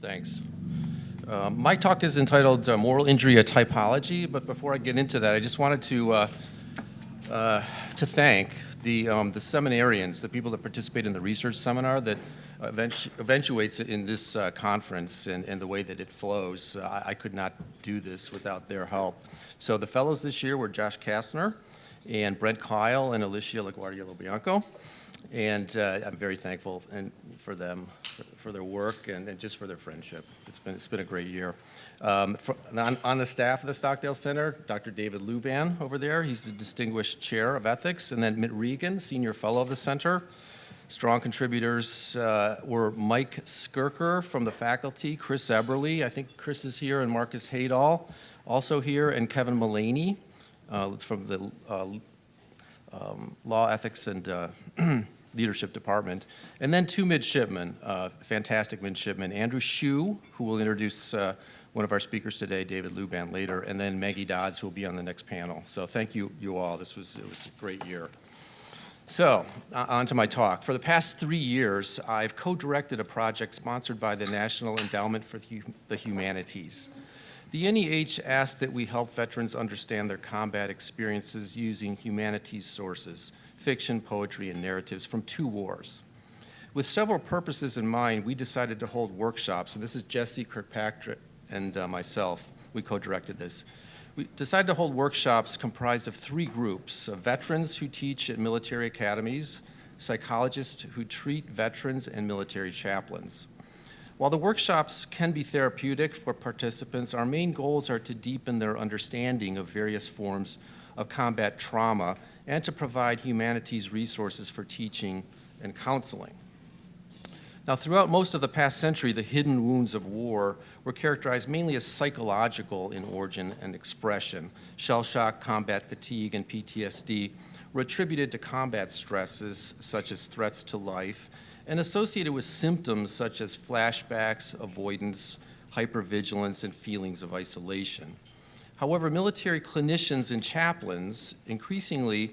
Thanks. My talk is entitled Moral Injury, a Typology, but before I get into that, I just wanted to thank the seminarians, the people that participate in the research seminar that eventuates in this conference and the way that it flows. I could not do this without their help. So the fellows this year were Josh Kastner and Brent Kyle and Alycia LaGuardia-LoBianco. And I'm very thankful for them, for their work, and just for their friendship. It's been a great year. On the staff of the Stockdale Center, Dr. David Luban over there. He's the Distinguished Chair of Ethics. And then Mitt Regan, Senior Fellow of the Center. Strong contributors were Mike Skirker from the faculty, Chris Eberly, I think Chris is here, and Marcus Haydall also here, and Kevin Mullaney from the Law, Ethics, and Leadership Department. And then two midshipmen, fantastic midshipmen, Andrew Shue, who will introduce one of our speakers today, David Luban, later, and then Maggie Dodds, who will be on the next panel. So thank you all. It was a great year. So, on to my talk. For the past 3 years, I've co-directed a project sponsored by the National Endowment for the Humanities. The NEH asked that we help veterans understand their combat experiences using humanities sources, fiction, poetry, and narratives from 2 wars. With several purposes in mind, we decided to hold workshops, and this is Jesse Kirkpatrick and myself. We co-directed this. We decided to hold workshops comprised of 3 groups: veterans who teach at military academies, psychologists who treat veterans, and military chaplains. While the workshops can be therapeutic for participants, our main goals are to deepen their understanding of various forms of combat trauma and to provide humanities resources for teaching and counseling. Now, throughout most of the past century, the hidden wounds of war were characterized mainly as psychological in origin and expression. Shell shock, combat fatigue, and PTSD were attributed to combat stresses such as threats to life and associated with symptoms such as flashbacks, avoidance, hypervigilance, and feelings of isolation. However, military clinicians and chaplains increasingly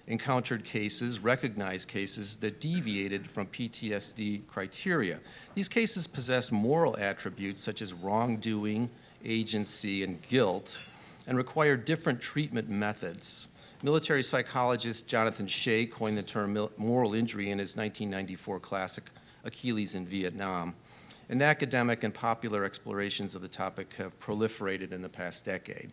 encountered cases, recognized cases, that deviated from PTSD criteria. These cases possessed moral attributes such as wrongdoing, agency, and guilt, and required different treatment methods. Military psychologist Jonathan Shea coined the term moral injury in his 1994 classic, Achilles in Vietnam. And academic and popular explorations of the topic have proliferated in the past decade.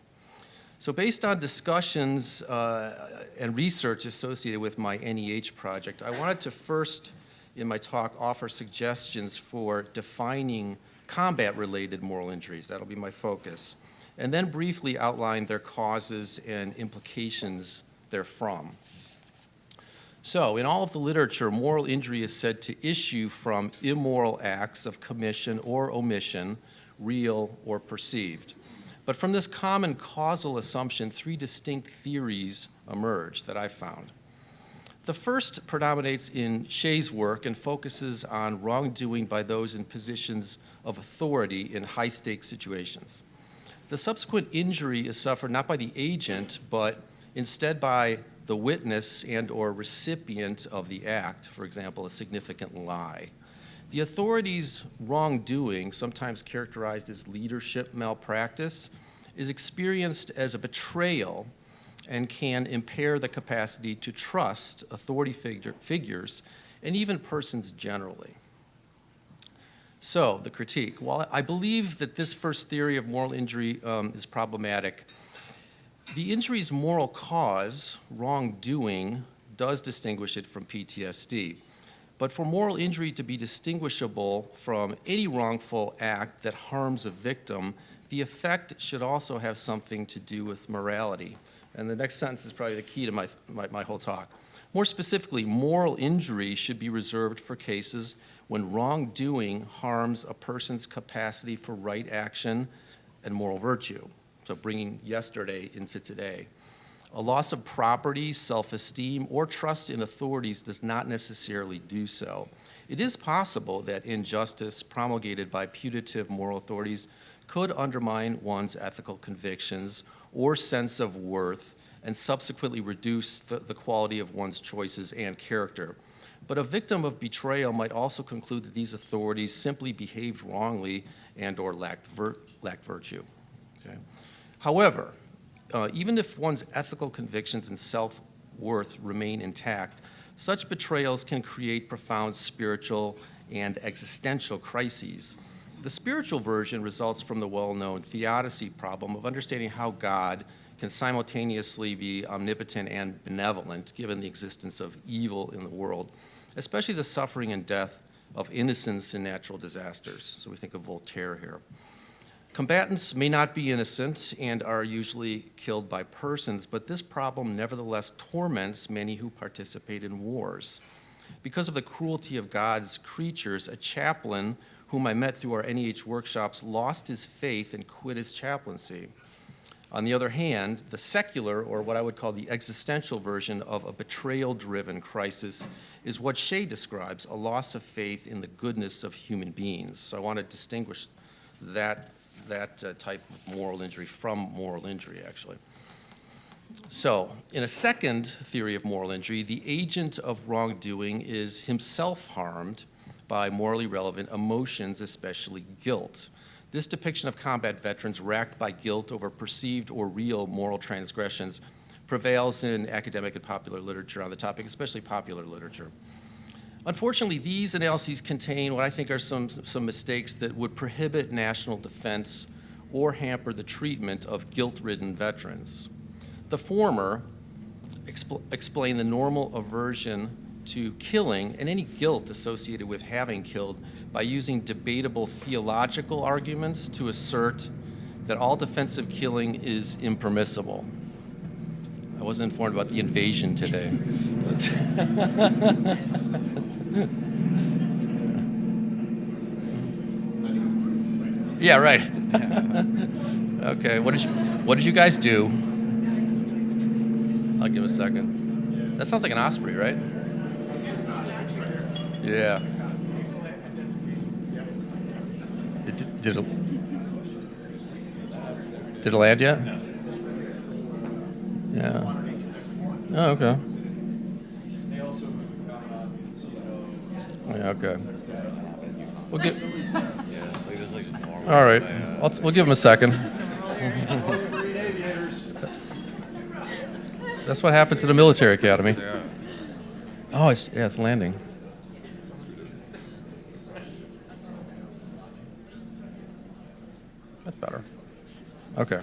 So based on discussions and research associated with my NEH project, I wanted to first, in my talk, offer suggestions for defining combat-related moral injuries. That'll be my focus. And then briefly outline their causes and implications therefrom. So, in all of the literature, moral injury is said to issue from immoral acts of commission or omission, real or perceived. But from this common causal assumption, 3 distinct theories emerge that I found. The first predominates in Shea's work and focuses on wrongdoing by those in positions of authority in high-stakes situations. The subsequent injury is suffered not by the agent, but instead by the witness and or recipient of the act, for example, a significant lie. The authorities' wrongdoing, sometimes characterized as leadership malpractice, is experienced as a betrayal and can impair the capacity to trust authority figures and even persons generally. So, the critique. While I believe that this first theory of moral injury is problematic, the injury's moral cause, wrongdoing, does distinguish it from PTSD. But for moral injury to be distinguishable from any wrongful act that harms a victim, the effect should also have something to do with morality. And the next sentence is probably the key to my whole talk. More specifically, moral injury should be reserved for cases when wrongdoing harms a person's capacity for right action and moral virtue. So bringing yesterday into today. A loss of property, self-esteem, or trust in authorities does not necessarily do so. It is possible that injustice promulgated by putative moral authorities could undermine one's ethical convictions or sense of worth and subsequently reduce the quality of one's choices and character. But a victim of betrayal might also conclude that these authorities simply behaved wrongly and or lacked virtue. Okay? However, even if one's ethical convictions and self-worth remain intact, such betrayals can create profound spiritual and existential crises. The spiritual version results from the well-known theodicy problem of understanding how God can simultaneously be omnipotent and benevolent given the existence of evil in the world, especially the suffering and death of innocents in natural disasters. So we think of Voltaire here. Combatants may not be innocent and are usually killed by persons, but this problem nevertheless torments many who participate in wars. Because of the cruelty of God's creatures, a chaplain whom I met through our NEH workshops lost his faith and quit his chaplaincy. On the other hand, the secular, or what I would call the existential version of a betrayal-driven crisis is what Shea describes, a loss of faith in the goodness of human beings. So I want to distinguish that type of moral injury from moral injury, actually. So, in a second theory of moral injury, the agent of wrongdoing is himself harmed by morally relevant emotions, especially guilt. This depiction of combat veterans racked by guilt over perceived or real moral transgressions prevails in academic and popular literature on the topic, especially popular literature. Unfortunately, these analyses contain what I think are some mistakes that would prohibit national defense or hamper the treatment of guilt-ridden veterans. The former explain the normal aversion to killing and any guilt associated with having killed by using debatable theological arguments to assert that all defensive killing is impermissible. I wasn't informed about the invasion today. Yeah, right. Okay, what did you guys do? I'll give it a second. That sounds like an osprey, right? Yeah. Did it land yet? Yeah. Oh, okay. Yeah, okay. We'll get. All right. We'll give him a second. That's what happens at a military academy. Oh, it's landing. That's better. Okay.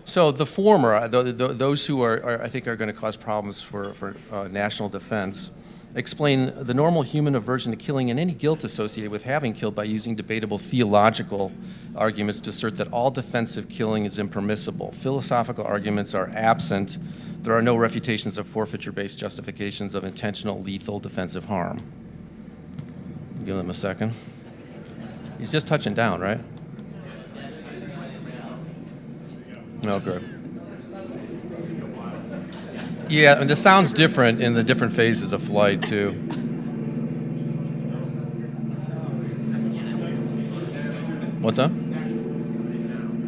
So the former, those who I think are going to cause problems for national defense, explain the normal human aversion to killing and any guilt associated with having killed by using debatable theological arguments to assert that all defensive killing is impermissible. Philosophical arguments are absent. There are no refutations of forfeiture-based justifications of intentional, lethal, defensive harm. Give them a second. He's just touching down, right? Okay. Yeah, and the sound's different in the different phases of flight, too. What's up?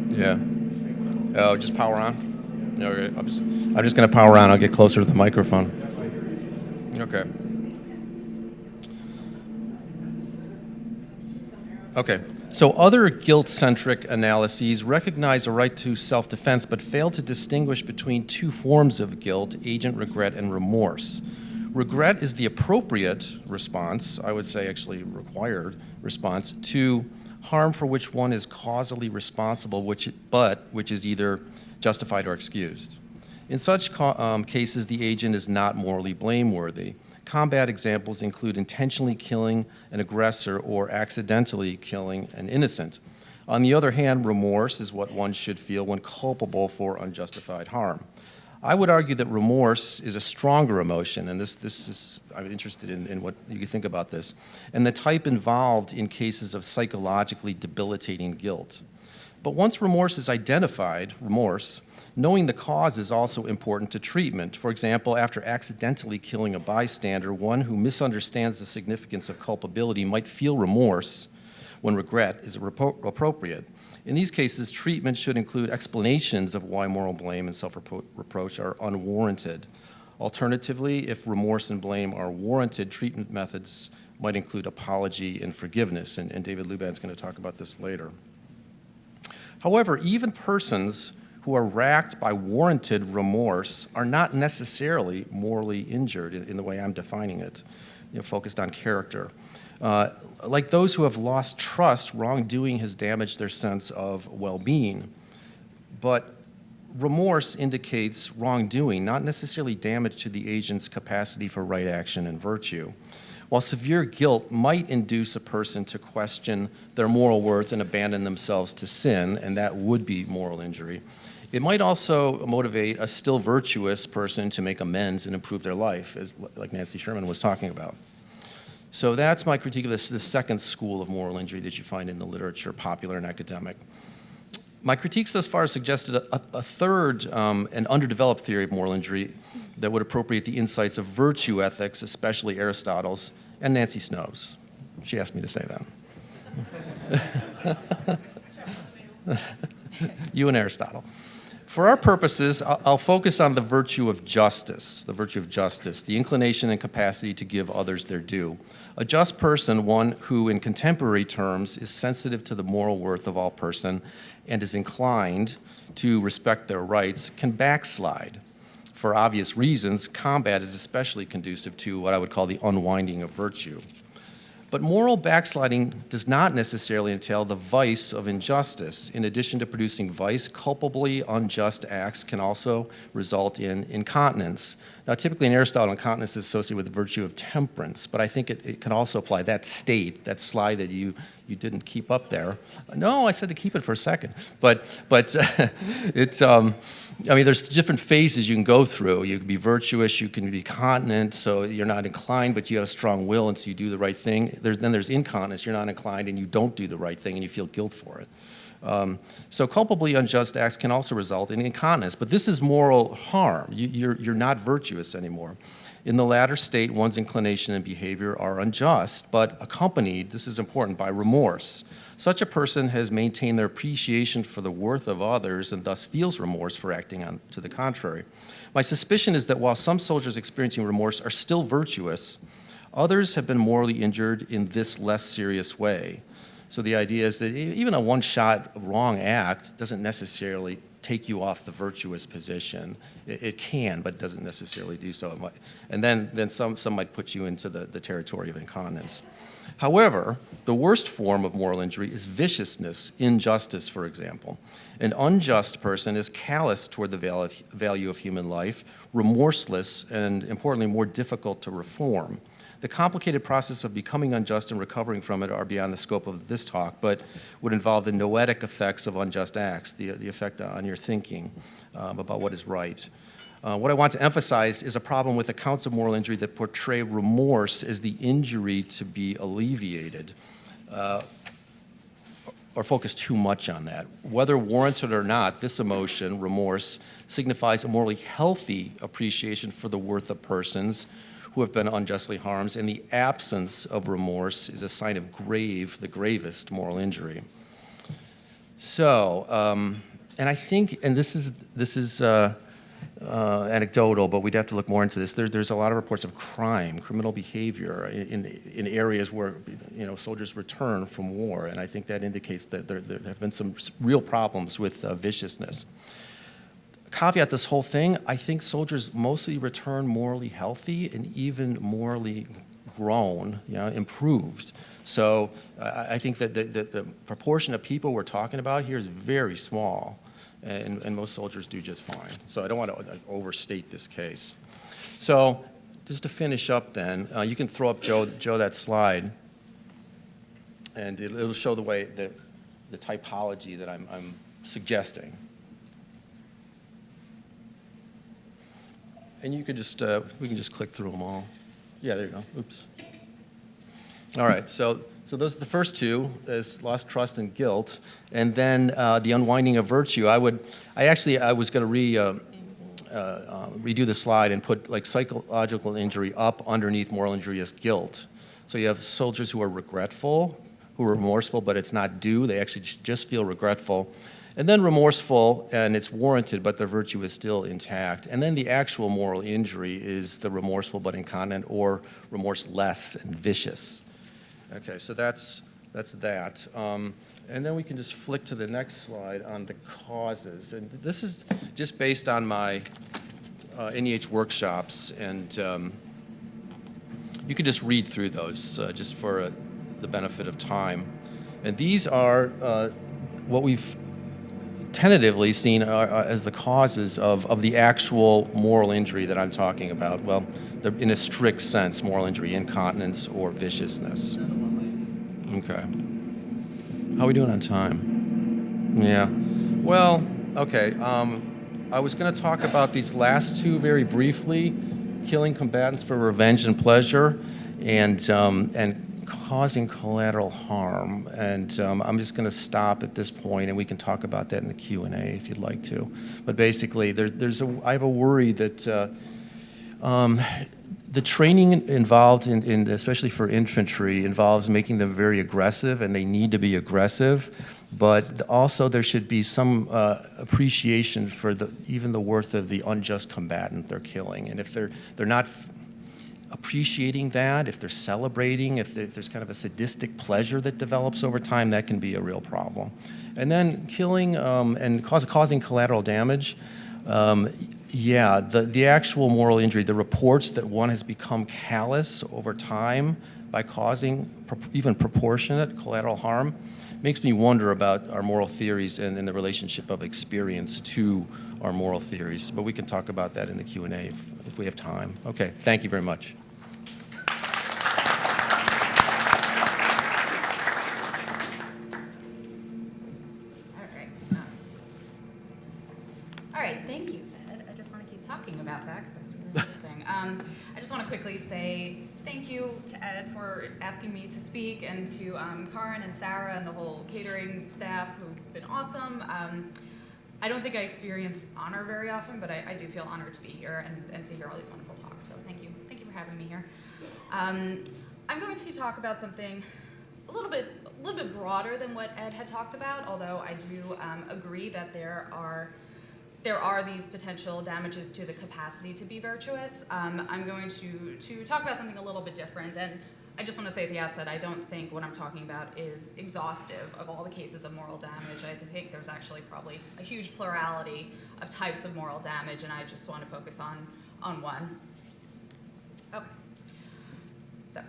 Yeah. Oh, just power on? Okay. I'm just going to power on. I'll get closer to the microphone. Okay. Okay. So other guilt-centric analyses recognize a right to self-defense but fail to distinguish between two forms of guilt, agent regret and remorse. Regret is the appropriate response, I would say actually required response, to harm for which one is causally responsible, which is either justified or excused. In such cases, the agent is not morally blameworthy. Combat examples include intentionally killing an aggressor or accidentally killing an innocent. On the other hand, remorse is what one should feel when culpable for unjustified harm. I would argue that remorse is a stronger emotion, and this is, I'm interested in what you think about this, and the type involved in cases of psychologically debilitating guilt. But once remorse is identified, knowing the cause is also important to treatment. For example, after accidentally killing a bystander, one who misunderstands the significance of culpability might feel remorse when regret is appropriate. In these cases, treatment should include explanations of why moral blame and self-reproach are unwarranted. Alternatively, if remorse and blame are warranted, treatment methods might include apology and forgiveness, and David Luban's going to talk about this later. However, even persons who are racked by warranted remorse are not necessarily morally injured in the way I'm defining it, focused on character. Like those who have lost trust, wrongdoing has damaged their sense of well-being. But remorse indicates wrongdoing, not necessarily damage to the agent's capacity for right action and virtue. While severe guilt might induce a person to question their moral worth and abandon themselves to sin, and that would be moral injury, it might also motivate a still virtuous person to make amends and improve their life, like Nancy Sherman was talking about. So that's my critique of this second school of moral injury that you find in the literature, popular and academic. My critiques thus far suggested a third and underdeveloped theory of moral injury that would appropriate the insights of virtue ethics, especially Aristotle's, and Nancy Snow's. She asked me to say that. You and Aristotle. For our purposes, I'll focus on the virtue of justice, the inclination and capacity to give others their due. A just person, one who in contemporary terms is sensitive to the moral worth of all person and is inclined to respect their rights, can backslide. For obvious reasons, combat is especially conducive to what I would call the unwinding of virtue. But moral backsliding does not necessarily entail the vice of injustice. In addition to producing vice, culpably unjust acts can also result in incontinence. Now, typically in Aristotle, incontinence is associated with the virtue of temperance, but I think it can also apply that state, that slide that you didn't keep up there. No, I said to keep it for a second. But it's, there's different phases you can go through. You can be virtuous, you can be continent, so you're not inclined, but you have a strong will, and so you do the right thing. Then there's incontinence, you're not inclined, and you don't do the right thing, and you feel guilt for it. So culpably unjust acts can also result in incontinence, but this is moral harm. You're not virtuous anymore. In the latter state, one's inclination and behavior are unjust, but accompanied, this is important, by remorse. Such a person has maintained their appreciation for the worth of others and thus feels remorse for acting to the contrary. My suspicion is that while some soldiers experiencing remorse are still virtuous, others have been morally injured in this less serious way. So the idea is that even a one-shot wrong act doesn't necessarily take you off the virtuous position. It can, but it doesn't necessarily do so. And then some might put you into the territory of incontinence. However, the worst form of moral injury is viciousness, injustice, for example. An unjust person is callous toward the value of human life, remorseless, and importantly, more difficult to reform. The complicated process of becoming unjust and recovering from it are beyond the scope of this talk, but would involve the noetic effects of unjust acts, the effect on your thinking about what is right. What I want to emphasize is a problem with accounts of moral injury that portray remorse as the injury to be alleviated, or focus too much on that. Whether warranted or not, this emotion, remorse, signifies a morally healthy appreciation for the worth of persons who have been unjustly harmed, and the absence of remorse is a sign of the gravest moral injury. So, and I think, and this is anecdotal, but we'd have to look more into this. There's a lot of reports of criminal behavior in areas where soldiers return from war, and I think that indicates that there have been some real problems with viciousness. Caveat this whole thing, I think soldiers mostly return morally healthy and even morally grown, improved. So I think that the proportion of people we're talking about here is very small, and most soldiers do just fine. So I don't want to overstate this case. So just to finish up then, you can throw up, Joe, that slide, and it'll show the way, the typology that I'm suggesting. And you could just, we can just click through them all. Yeah, there you go. Oops. All right, so those are the first two, is lost trust and guilt, and then the unwinding of virtue. I was going to redo the slide and put like psychological injury up underneath moral injury as guilt. So you have soldiers who are regretful, who are remorseful, but it's not due. They actually just feel regretful. And then remorseful, and it's warranted, but the virtue is still intact. And then the actual moral injury is the remorseful but incontinent, or remorseless and vicious. Okay, so that's that. And then we can just flick to the next slide on the causes. And this is just based on my NEH workshops, and you can just read through those just for the benefit of time. And these are what we've tentatively seen as the causes of the actual moral injury that I'm talking about. Well, in a strict sense, moral injury, incontinence or viciousness. Okay. How are we doing on time? Yeah. Well, okay. I was going to talk about these last two very briefly, killing combatants for revenge and pleasure, and causing collateral harm. And I'm just going to stop at this point, and we can talk about that in the Q&A if you'd like to. But basically, I have a worry that the training involved, in especially for infantry, involves making them very aggressive, and they need to be aggressive. But also there should be some appreciation for even the worth of the unjust combatant they're killing. And if they're not appreciating that, if they're celebrating, if there's kind of a sadistic pleasure that develops over time, that can be a real problem. And then killing and causing collateral damage, yeah, the actual moral injury, the reports that one has become callous over time by causing even proportionate collateral harm, makes me wonder about our moral theories and the relationship of experience to our moral theories. But we can talk about that in the Q&A if we have time. Okay, thank you very much. All right, thank you, Ed. I just want to keep talking about that because that's really interesting. I just want to quickly say thank you to Ed for asking me to speak, and to Karin and Sarah and the whole catering staff who've been awesome. I don't think I experience honor very often, but I do feel honored to be here and to hear all these wonderful talks. So thank you. Thank you for having me here. I'm going to talk about something a little bit broader than what Ed had talked about, although I do agree that there are these potential damages to the capacity to be virtuous. I'm going to talk about something a little bit different, and I just want to say at the outset, I don't think what I'm talking about is exhaustive of all the cases of moral damage. I think there's actually probably a huge plurality of types of moral damage, and I just want to focus on one. Okay. So,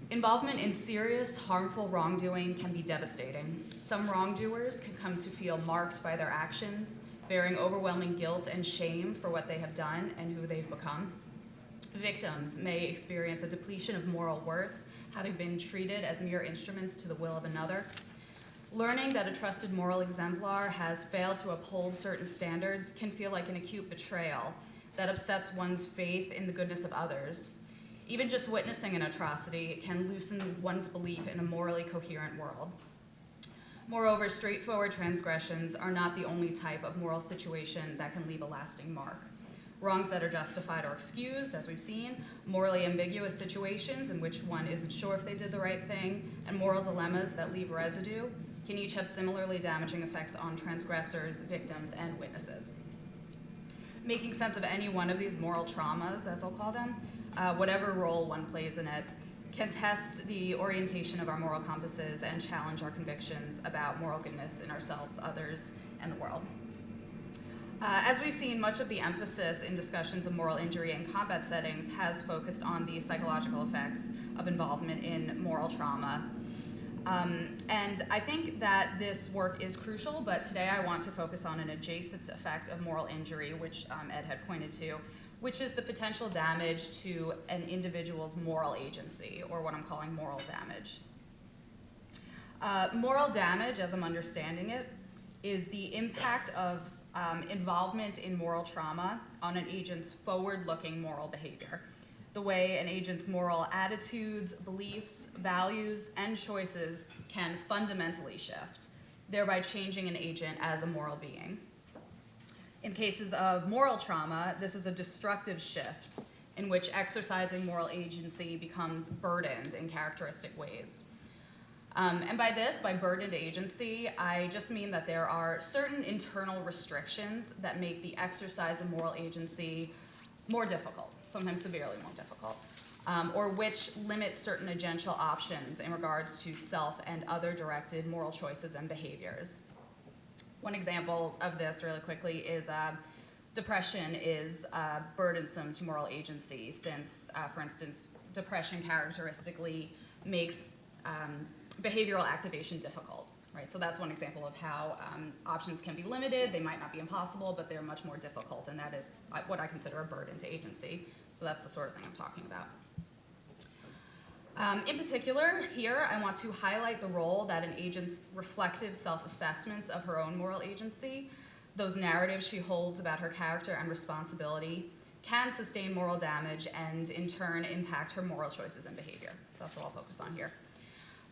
involvement in serious, harmful wrongdoing can be devastating. Some wrongdoers can come to feel marked by their actions, bearing overwhelming guilt and shame for what they have done and who they've become. Victims may experience a depletion of moral worth, having been treated as mere instruments to the will of another. Learning that a trusted moral exemplar has failed to uphold certain standards can feel like an acute betrayal that upsets one's faith in the goodness of others. Even just witnessing an atrocity can loosen one's belief in a morally coherent world. Moreover, straightforward transgressions are not the only type of moral situation that can leave a lasting mark. Wrongs that are justified or excused, as we've seen, morally ambiguous situations in which one isn't sure if they did the right thing, and moral dilemmas that leave residue can each have similarly damaging effects on transgressors, victims, and witnesses. Making sense of any one of these moral traumas, as I'll call them, whatever role one plays in it, can test the orientation of our moral compasses and challenge our convictions about moral goodness in ourselves, others, and the world. As we've seen, much of the emphasis in discussions of moral injury in combat settings has focused on the psychological effects of involvement in moral trauma. And I think that this work is crucial, but today I want to focus on an adjacent effect of moral injury, which Ed had pointed to, which is the potential damage to an individual's moral agency, or what I'm calling moral damage. Moral damage, as I'm understanding it, is the impact of involvement in moral trauma on an agent's forward-looking moral behavior, the way an agent's moral attitudes, beliefs, values, and choices can fundamentally shift, thereby changing an agent as a moral being. In cases of moral trauma, this is a destructive shift in which exercising moral agency becomes burdened in characteristic ways. And by burdened agency, I just mean that there are certain internal restrictions that make the exercise of moral agency more difficult, sometimes severely more difficult, or which limit certain agential options in regards to self and other directed moral choices and behaviors. One example of this really quickly is depression is burdensome to moral agency since, for instance, depression characteristically makes behavioral activation difficult, right? So that's one example of how options can be limited. They might not be impossible, but they're much more difficult, and that is what I consider a burden to agency. So that's the sort of thing I'm talking about. In particular, here, I want to highlight the role that an agent's reflective self-assessments of her own moral agency, those narratives she holds about her character and responsibility, can sustain moral damage and, in turn, impact her moral choices and behavior. So that's what I'll focus on here.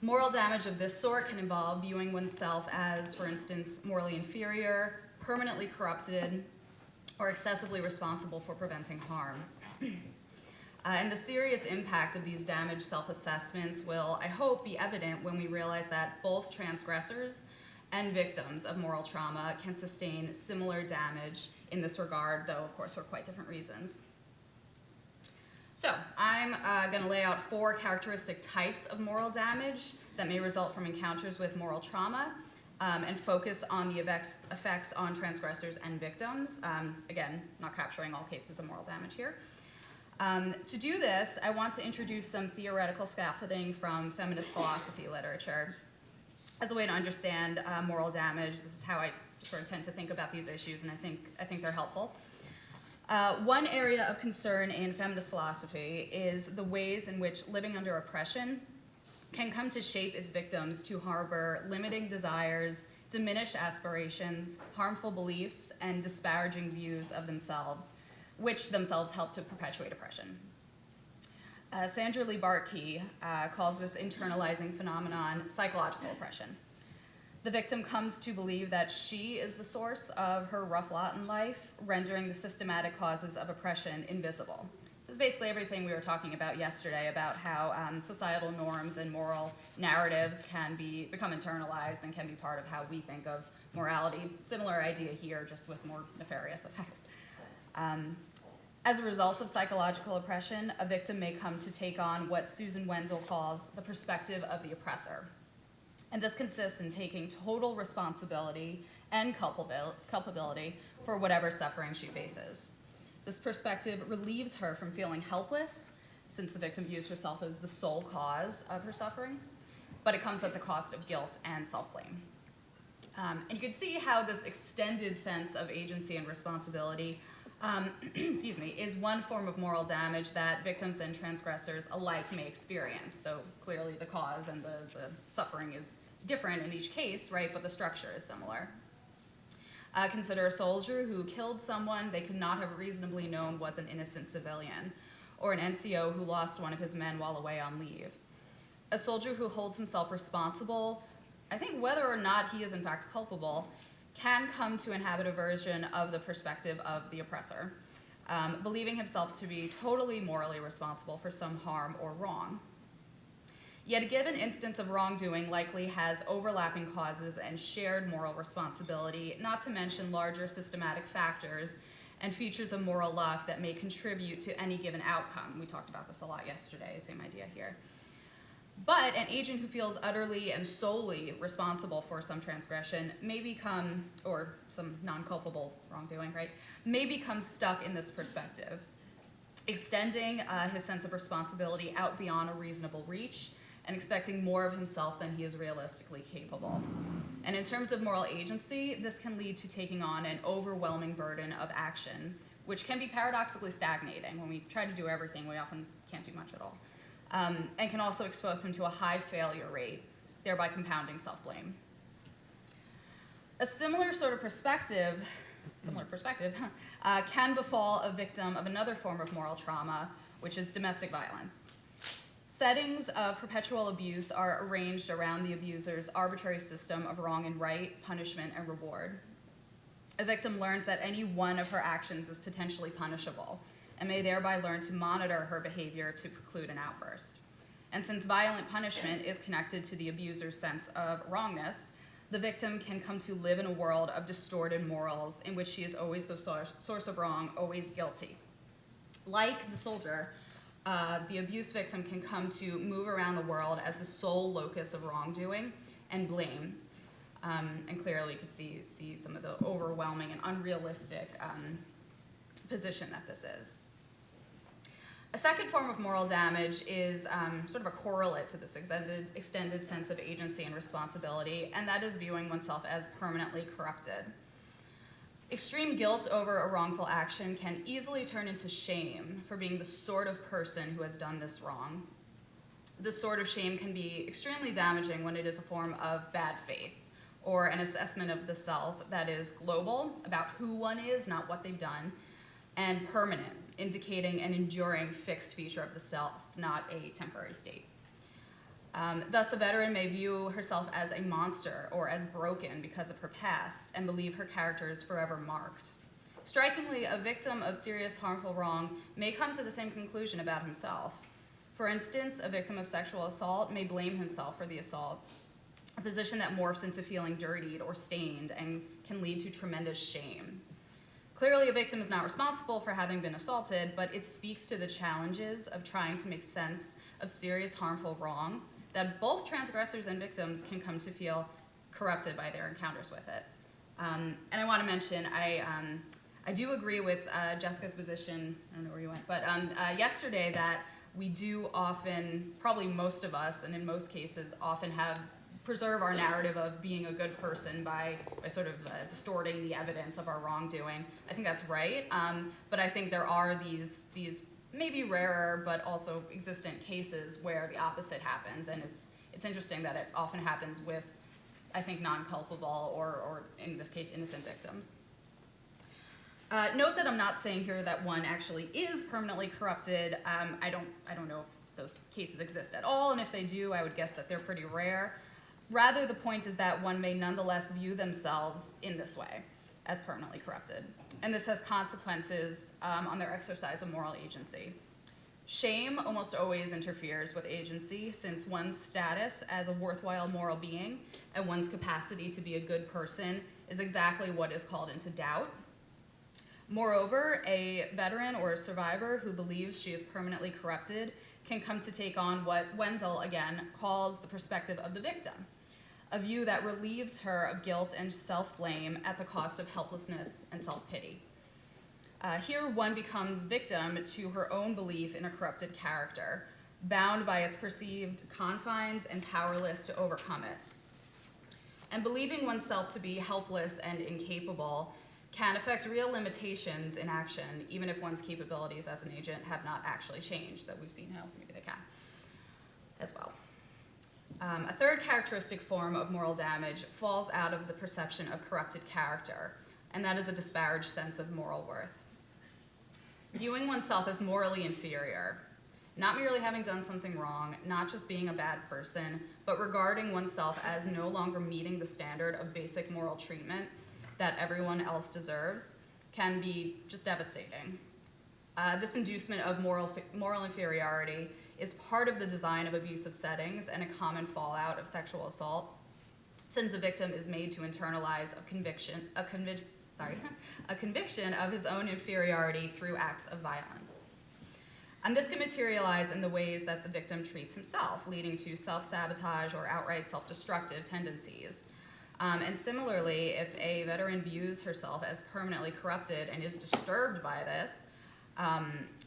Moral damage of this sort can involve viewing oneself as, for instance, morally inferior, permanently corrupted, or excessively responsible for preventing harm. And the serious impact of these damaged self-assessments will, I hope, be evident when we realize that both transgressors and victims of moral trauma can sustain similar damage in this regard, though, of course, for quite different reasons. So I'm going to lay out 4 characteristic types of moral damage that may result from encounters with moral trauma, and focus on the effects on transgressors and victims. Again, not capturing all cases of moral damage here. To do this, I want to introduce some theoretical scaffolding from feminist philosophy literature as a way to understand moral damage. This is how I sort of tend to think about these issues, and I think they're helpful. One area of concern in feminist philosophy is the ways in which living under oppression can come to shape its victims to harbor limiting desires, diminished aspirations, harmful beliefs, and disparaging views of themselves, which themselves help to perpetuate oppression. Sandra Lee Bartkey calls this internalizing phenomenon psychological oppression. The victim comes to believe that she is the source of her rough lot in life, rendering the systematic causes of oppression invisible. This is basically everything we were talking about yesterday about how societal norms and moral narratives can become internalized and can be part of how we think of morality. Similar idea here, just with more nefarious effects. As a result of psychological oppression, a victim may come to take on what Susan Wendell calls the perspective of the oppressor. And this consists in taking total responsibility and culpability for whatever suffering she faces. This perspective relieves her from feeling helpless, since the victim views herself as the sole cause of her suffering, but it comes at the cost of guilt and self-blame. And you can see how this extended sense of agency and responsibility is one form of moral damage that victims and transgressors alike may experience, though clearly the cause and the suffering is different in each case, right, but the structure is similar. Consider a soldier who killed someone they could not have reasonably known was an innocent civilian, or an NCO who lost one of his men while away on leave. A soldier who holds himself responsible, I think whether or not he is in fact culpable, can come to inhabit a version of the perspective of the oppressor, believing himself to be totally morally responsible for some harm or wrong. Yet a given instance of wrongdoing likely has overlapping causes and shared moral responsibility, not to mention larger systematic factors and features of moral luck that may contribute to any given outcome. We talked about this a lot yesterday, same idea here. But an agent who feels utterly and solely responsible for some transgression may become, or some non-culpable wrongdoing, right, may become stuck in this perspective, extending his sense of responsibility out beyond a reasonable reach and expecting more of himself than he is realistically capable. And in terms of moral agency, this can lead to taking on an overwhelming burden of action, which can be paradoxically stagnating. When we try to do everything, we often can't do much at all. And can also expose him to a high failure rate, thereby compounding self-blame. A similar perspective can befall a victim of another form of moral trauma, which is domestic violence. Settings of perpetual abuse are arranged around the abuser's arbitrary system of wrong and right, punishment and reward. A victim learns that any one of her actions is potentially punishable, and may thereby learn to monitor her behavior to preclude an outburst. And since violent punishment is connected to the abuser's sense of wrongness, the victim can come to live in a world of distorted morals in which she is always the source of wrong, always guilty. Like the soldier, the abuse victim can come to move around the world as the sole locus of wrongdoing and blame. And clearly you could see some of the overwhelming and unrealistic position that this is. A second form of moral damage is sort of a correlate to this extended sense of agency and responsibility, and that is viewing oneself as permanently corrupted. Extreme guilt over a wrongful action can easily turn into shame for being the sort of person who has done this wrong. This sort of shame can be extremely damaging when it is a form of bad faith, or an assessment of the self that is global, about who one is, not what they've done, and permanent, indicating an enduring fixed feature of the self, not a temporary state. Thus, a veteran may view herself as a monster or as broken because of her past and believe her character is forever marked. Strikingly, a victim of serious harmful wrong may come to the same conclusion about himself. For instance, a victim of sexual assault may blame himself for the assault, a position that morphs into feeling dirtied or stained and can lead to tremendous shame. Clearly, a victim is not responsible for having been assaulted, but it speaks to the challenges of trying to make sense of serious harmful wrong that both transgressors and victims can come to feel corrupted by their encounters with it. And I want to mention, I do agree with Jessica's position, I don't know where you went, but yesterday that we do often, probably most of us, and in most cases, often preserve our narrative of being a good person by sort of distorting the evidence of our wrongdoing. I think that's right, but I think there are these maybe rarer but also existent cases where the opposite happens, and it's interesting that it often happens with, I think, non-culpable or in this case, innocent victims. Note that I'm not saying here that one actually is permanently corrupted. I don't know if those cases exist at all, and if they do, I would guess that they're pretty rare. Rather, the point is that one may nonetheless view themselves in this way, as permanently corrupted. And this has consequences on their exercise of moral agency. Shame almost always interferes with agency, since one's status as a worthwhile moral being and one's capacity to be a good person is exactly what is called into doubt. Moreover, a veteran or a survivor who believes she is permanently corrupted can come to take on what Wendell, again, calls the perspective of the victim, a view that relieves her of guilt and self-blame at the cost of helplessness and self-pity. Here, one becomes victim to her own belief in a corrupted character, bound by its perceived confines and powerless to overcome it. And believing oneself to be helpless and incapable can affect real limitations in action, even if one's capabilities as an agent have not actually changed, that we've seen how maybe they can as well. A third characteristic form of moral damage falls out of the perception of corrupted character, and that is a disparaged sense of moral worth. Viewing oneself as morally inferior, not merely having done something wrong, not just being a bad person, but regarding oneself as no longer meeting the standard of basic moral treatment that everyone else deserves, can be just devastating. This inducement of moral inferiority is part of the design of abusive settings and a common fallout of sexual assault, since a victim is made to internalize a conviction of his own inferiority through acts of violence. And this can materialize in the ways that the victim treats himself, leading to self-sabotage or outright self-destructive tendencies. And similarly, if a veteran views herself as permanently corrupted and is disturbed by this,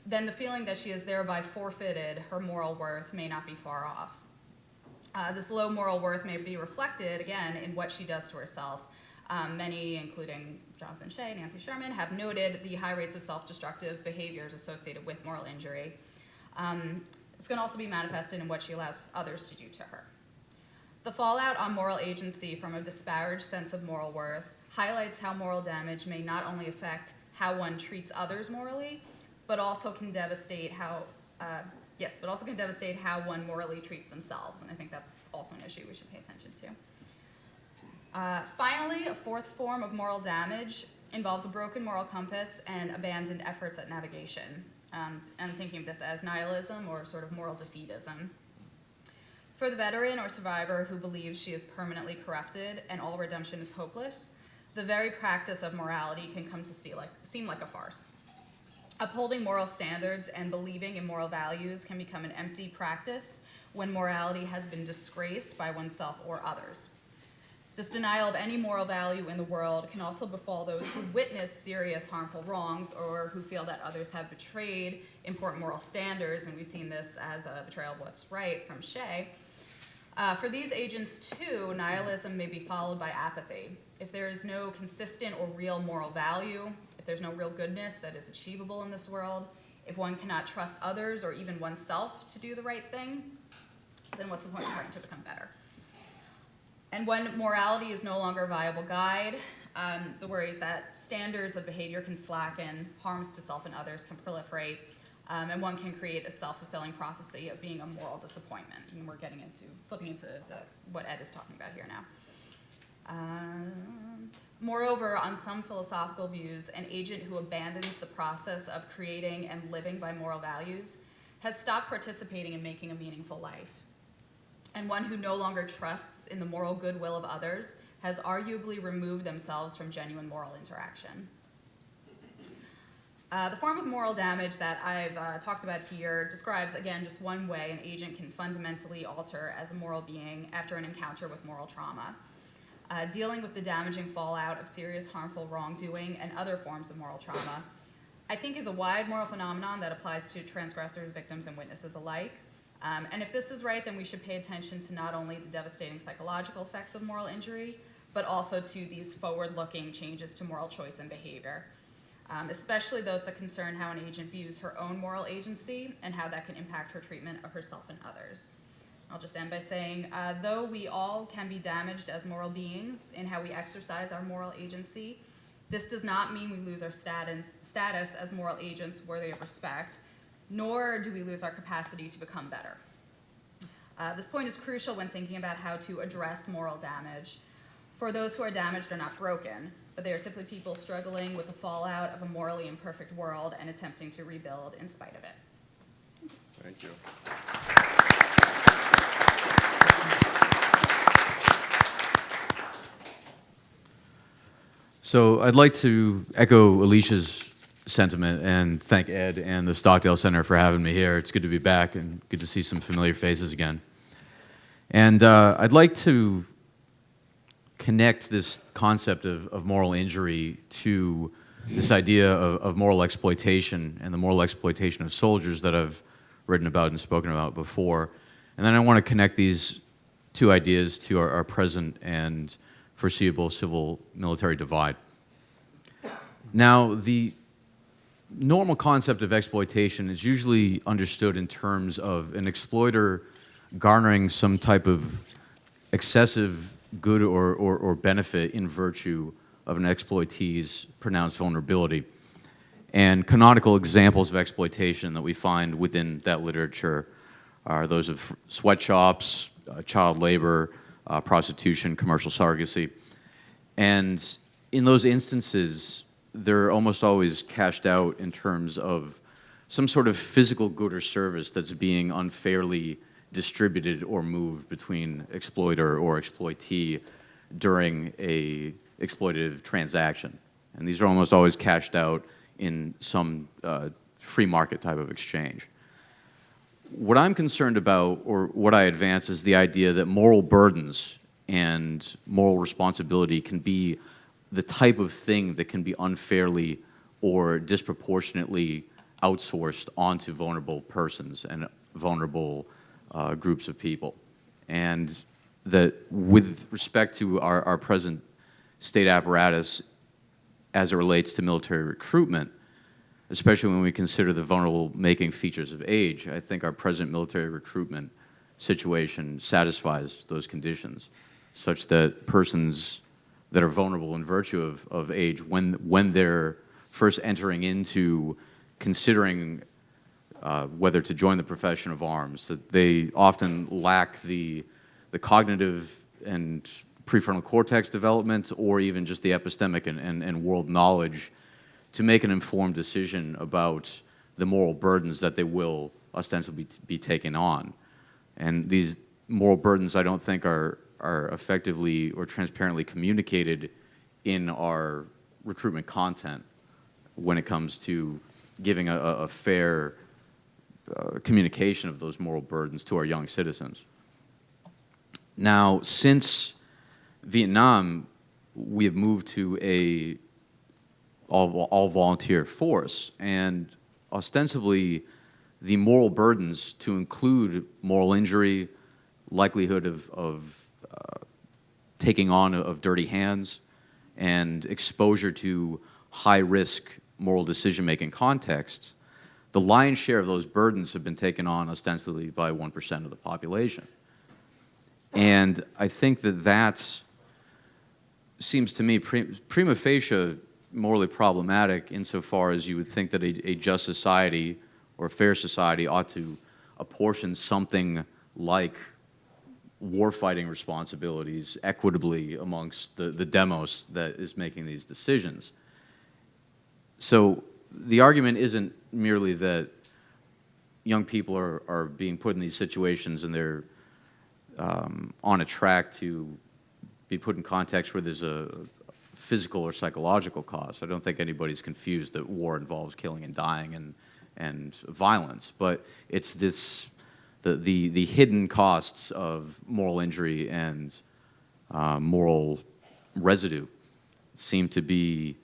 then the feeling that she has thereby forfeited her moral worth may not be far off. This low moral worth may be reflected, again, in what she does to herself. Many, including Jonathan Shea, Nancy Sherman, have noted the high rates of self-destructive behaviors associated with moral injury. This can also be manifested in what she allows others to do to her. The fallout on moral agency from a disparaged sense of moral worth highlights how moral damage may not only affect how one treats others morally, but also can devastate how one morally treats themselves. And I think that's also an issue we should pay attention to. Finally, a fourth form of moral damage involves a broken moral compass and abandoned efforts at navigation. I'm thinking of this as nihilism or sort of moral defeatism. For the veteran or survivor who believes she is permanently corrupted and all redemption is hopeless, the very practice of morality can come to seem like a farce. Upholding moral standards and believing in moral values can become an empty practice when morality has been disgraced by oneself or others. This denial of any moral value in the world can also befall those who witness serious harmful wrongs or who feel that others have betrayed important moral standards, and we've seen this as a betrayal of what's right from Shea. For these agents, too, nihilism may be followed by apathy. If there is no consistent or real moral value, if there's no real goodness that is achievable in this world, if one cannot trust others or even oneself to do the right thing, then what's the point of trying to become better? And when morality is no longer a viable guide, the worry is that standards of behavior can slacken, harms to self and others can proliferate, and one can create a self-fulfilling prophecy of being a moral disappointment. And we're slipping into what Ed is talking about here now. Moreover, on some philosophical views, an agent who abandons the process of creating and living by moral values has stopped participating in making a meaningful life. And one who no longer trusts in the moral goodwill of others has arguably removed themselves from genuine moral interaction. The form of moral damage that I've talked about here describes, again, just one way an agent can fundamentally alter as a moral being after an encounter with moral trauma. Dealing with the damaging fallout of serious harmful wrongdoing and other forms of moral trauma, I think, is a wide moral phenomenon that applies to transgressors, victims, and witnesses alike. And if this is right, then we should pay attention to not only the devastating psychological effects of moral injury, but also to these forward-looking changes to moral choice and behavior, especially those that concern how an agent views her own moral agency and how that can impact her treatment of herself and others. I'll just end by saying, though we all can be damaged as moral beings in how we exercise our moral agency, this does not mean we lose our status as moral agents worthy of respect, nor do we lose our capacity to become better. This point is crucial when thinking about how to address moral damage. For those who are damaged are not broken, but they are simply people struggling with the fallout of a morally imperfect world and attempting to rebuild in spite of it. Thank you. So I'd like to echo Alicia's sentiment and thank Ed and the Stockdale Center for having me here. It's good to be back and good to see some familiar faces again. And I'd like to connect this concept of moral injury to this idea of moral exploitation and the moral exploitation of soldiers that I've written about and spoken about before. And then I want to connect these two ideas to our present and foreseeable civil-military divide. Now, the normal concept of exploitation is usually understood in terms of an exploiter garnering some type of excessive good or benefit in virtue of an exploitee's pronounced vulnerability. And canonical examples of exploitation that we find within that literature are those of sweatshops, child labor, prostitution, commercial surrogacy. And in those instances, they're almost always cashed out in terms of some sort of physical good or service that's being unfairly distributed or moved between exploiter or exploitee during a exploitative transaction. And these are almost always cashed out in some free market type of exchange. What I'm concerned about, or what I advance, is the idea that moral burdens and moral responsibility can be the type of thing that can be unfairly or disproportionately outsourced onto vulnerable persons and vulnerable groups of people. And that with respect to our present state apparatus as it relates to military recruitment, especially when we consider the vulnerable making features of age, I think our present military recruitment situation satisfies those conditions, such that persons that are vulnerable in virtue of age, when they're first entering into considering whether to join the profession of arms, that they often lack the cognitive and prefrontal cortex development, or even just the epistemic and world knowledge to make an informed decision about the moral burdens that they will ostensibly be taking on. And these moral burdens I don't think are effectively or transparently communicated in our recruitment content when it comes to giving a fair communication of those moral burdens to our young citizens. Now, since Vietnam, we have moved to a all-volunteer force, and ostensibly the moral burdens to include moral injury, likelihood of taking on of dirty hands, and exposure to high-risk moral decision-making contexts, the lion's share of those burdens have been taken on ostensibly by 1% of the population. And I think that seems to me prima facie morally problematic insofar as you would think that a just society or a fair society ought to apportion something like warfighting responsibilities equitably amongst the demos that is making these decisions. So the argument isn't merely that young people are being put in these situations and they're on a track to be put in context where there's a physical or psychological cost. I don't think anybody's confused that war involves killing and dying and violence, but it's the hidden costs of moral injury and moral residue seem to be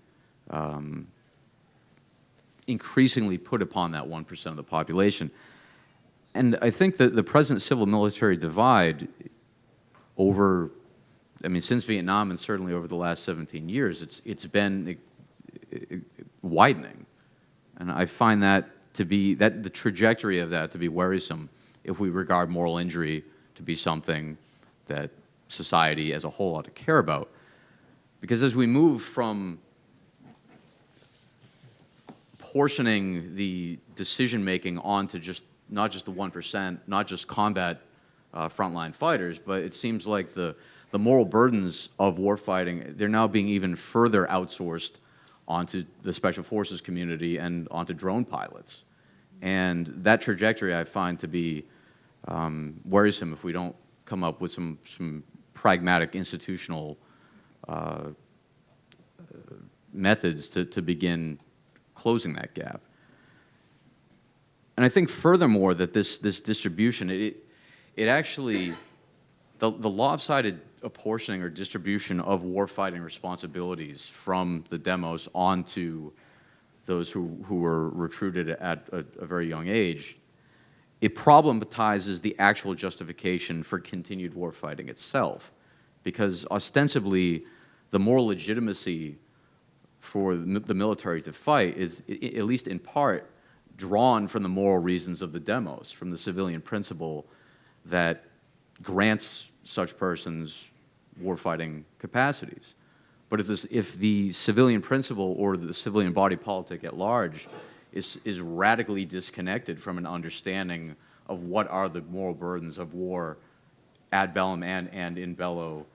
increasingly put upon that 1% of the population. And I think that the present civil-military divide since Vietnam and certainly over the last 17 years, it's been widening. And I find that the trajectory of that to be worrisome if we regard moral injury to be something that society as a whole ought to care about. Because as we move from portioning the decision-making onto not just the 1%, not just combat frontline fighters, but it seems like the moral burdens of warfighting, they're now being even further outsourced onto the special forces community and onto drone pilots. And that trajectory I find to be worrisome if we don't come up with some pragmatic institutional methods to begin closing that gap. And I think furthermore that this distribution, it actually, the lopsided apportioning or distribution of warfighting responsibilities from the demos onto those who were recruited at a very young age, it problematizes the actual justification for continued warfighting itself. Because ostensibly, the moral legitimacy for the military to fight is, at least in part, drawn from the moral reasons of the demos, from the civilian principle that grants such persons warfighting capacities. But if the civilian principle or the civilian body politic at large is radically disconnected from an understanding of what are the moral burdens of war ad bellum and in bello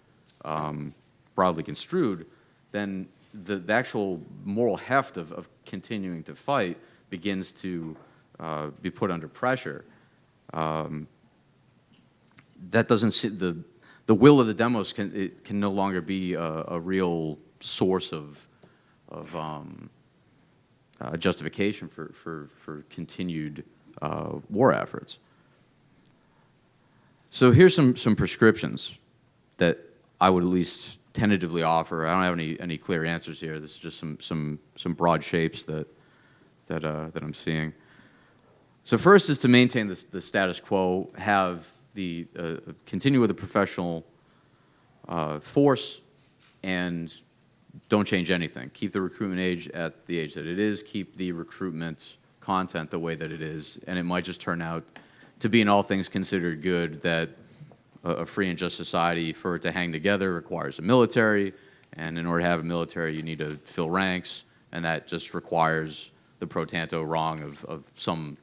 broadly construed, then the actual moral heft of continuing to fight begins to be put under pressure. That doesn't sit, the will of the demos can no longer be a real source of justification for continued war efforts. So here's some prescriptions that I would at least tentatively offer. I don't have any clear answers here. This is just some broad shapes that I'm seeing. So first is to maintain the status quo, have continue with the professional force, and don't change anything. Keep the recruitment age at the age that it is. Keep the recruitment content the way that it is, and it might just turn out to be, in all things considered, good that a free and just society, for it to hang together, requires a military, and in order to have a military, you need to fill ranks, and that just requires the pro tanto wrong of some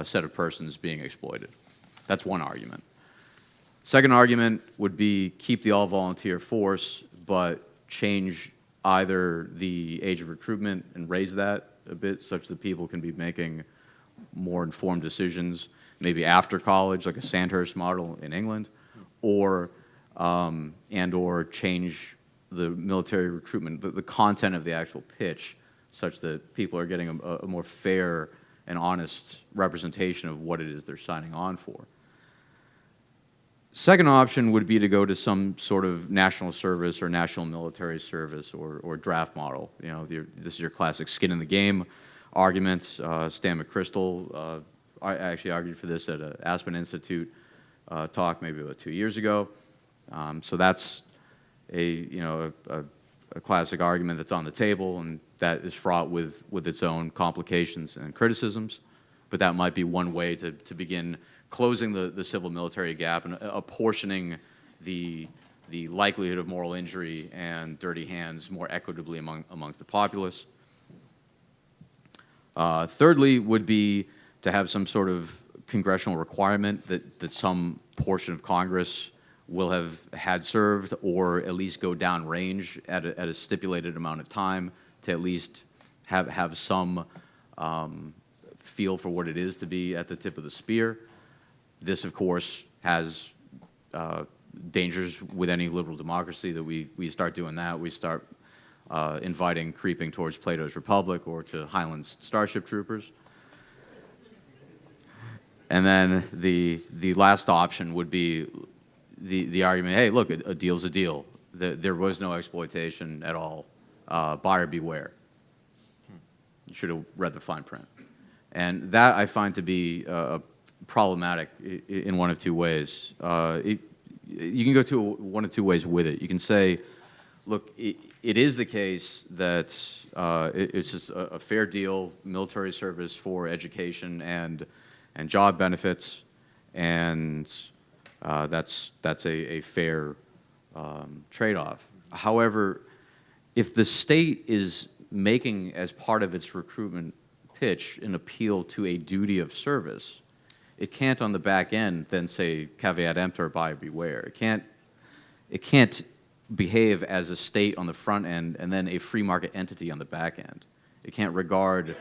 set of persons being exploited. That's one argument. Second argument would be keep the all-volunteer force, but change either the age of recruitment and raise that a bit such that people can be making more informed decisions. maybe after college, like a Sandhurst model in England, or or change the military recruitment, the content of the actual pitch, such that people are getting a more fair and honest representation of what it is they're signing on for. Second option would be to go to some sort of national service or national military service or draft model. You know, this is your classic skin in the game argument. Stan McChrystal I actually argued for this at an Aspen Institute talk maybe about 2 years ago. So that's a classic argument that's on the table, and that is fraught with its own complications and criticisms. But that might be one way to begin closing the civil-military gap and apportioning the likelihood of moral injury and dirty hands more equitably amongst the populace. Thirdly would be to have some sort of congressional requirement that some portion of Congress will have had served, or at least go downrange at a stipulated amount of time to at least have some feel for what it is to be at the tip of the spear. This, of course, has dangers with any liberal democracy, that we start doing that. We start inviting creeping towards Plato's Republic or to Highland's Starship Troopers. And then the last option would be the argument, hey, look, a deal's a deal. There was no exploitation at all. Buyer beware. You should have read the fine print. And that I find to be problematic in one of two ways. You can go to one of two ways with it. You can say, look, it is the case that it's just a fair deal, military service for education and job benefits, and that's a fair trade-off. However, if the state is making as part of its recruitment pitch an appeal to a duty of service, it can't on the back end then say caveat emptor, buyer beware. It can't behave as a state on the front end and then a free market entity on the back end. It can't regard